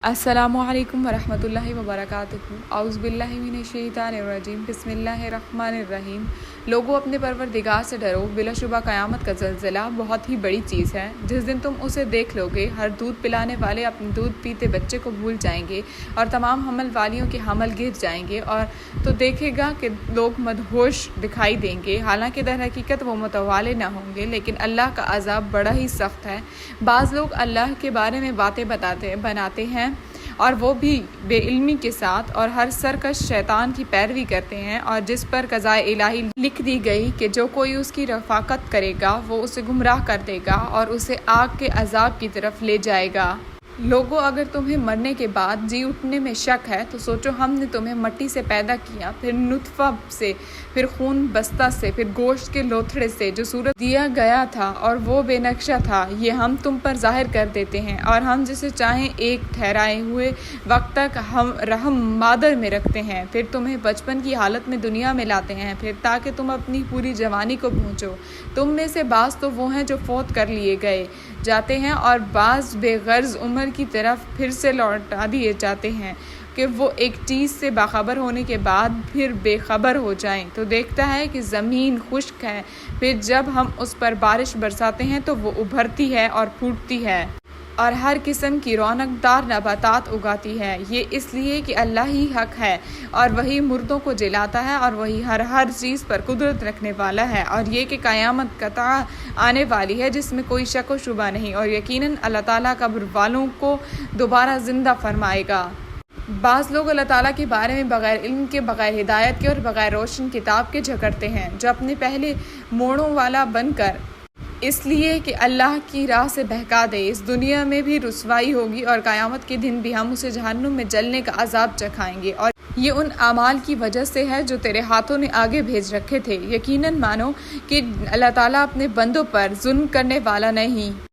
السلام علیکم ورحمۃ اللہ وبرکاتہ۔ اعوذ باللہ من الشیطان الرجیم، بسم اللہ الرحمن الرحیم۔ لوگوں، اپنے پروردگار سے ڈرو، بلا شبہ قیامت کا زلزلہ بہت ہی بڑی چیز ہے۔ جس دن تم اسے دیکھ لو گے، ہر دودھ پلانے والے اپنے دودھ پیتے بچے کو بھول جائیں گے اور تمام حمل والیوں کے حمل گر جائیں گے، اور تو دیکھے گا کہ لوگ مدہوش دکھائی دیں گے، حالانکہ در حقیقت وہ متوالے نہ ہوں گے، لیکن اللہ کا عذاب بڑا ہی سخت ہے۔ بعض لوگ اللہ کے بارے میں باتیں بناتے ہیں اور وہ بھی بے علمی کے ساتھ، اور ہر سرکش شیطان کی پیروی کرتے ہیں، اور جس پر قضائے الہی لکھ دی گئی کہ جو کوئی اس کی رفاقت کرے گا وہ اسے گمراہ کر دے گا اور اسے آگ کے عذاب کی طرف لے جائے گا۔ لوگوں، اگر تمہیں مرنے کے بعد جی اٹھنے میں شک ہے تو سوچو، ہم نے تمہیں مٹی سے پیدا کیا، پھر نطفہ سے، پھر خون بستہ سے، پھر گوشت کے لوتھڑے سے جو صورت دیا گیا تھا اور وہ بے نقشہ تھا، یہ ہم تم پر ظاہر کر دیتے ہیں، اور ہم جسے چاہیں ایک ٹھہرائے ہوئے وقت تک ہم رحم مادر میں رکھتے ہیں، پھر تمہیں بچپن کی حالت میں دنیا میں لاتے ہیں، پھر تاکہ تم اپنی پوری جوانی کو پہنچو۔ تم میں سے بعض تو وہ ہیں جو فوت کر لیے گئے جاتے ہیں، اور بعض بے غرض عمر کی طرف پھر سے لوٹا دیے جاتے ہیں کہ وہ ایک چیز سے باخبر ہونے کے بعد پھر بے خبر ہو جائیں۔ تو دیکھتا ہے کہ زمین خشک ہے، پھر جب ہم اس پر بارش برساتے ہیں تو وہ ابھرتی ہے اور پھوٹتی ہے اور ہر قسم کی رونق دار نباتات اگاتی ہے۔ یہ اس لیے کہ اللہ ہی حق ہے، اور وہی مردوں کو جلاتا ہے، اور وہی ہر چیز پر قدرت رکھنے والا ہے، اور یہ کہ قیامت قطع آنے والی ہے جس میں کوئی شک و شبہ نہیں، اور یقیناً اللہ تعالیٰ قبر والوں کو دوبارہ زندہ فرمائے گا۔ بعض لوگ اللہ تعالیٰ کے بارے میں بغیر علم کے، بغیر ہدایت کے اور بغیر روشن کتاب کے جھگڑتے ہیں، جو اپنے پہلے موڑوں والا بن کر اس لیے کہ اللہ کی راہ سے بہکا دے۔ اس دنیا میں بھی رسوائی ہوگی، اور قیامت کے دن بھی ہم اسے جہنم میں جلنے کا عذاب چکھائیں گے، اور یہ ان اعمال کی وجہ سے ہے جو تیرے ہاتھوں نے آگے بھیج رکھے تھے۔ یقیناً مانو کہ اللہ تعالیٰ اپنے بندوں پر ظلم کرنے والا نہیں۔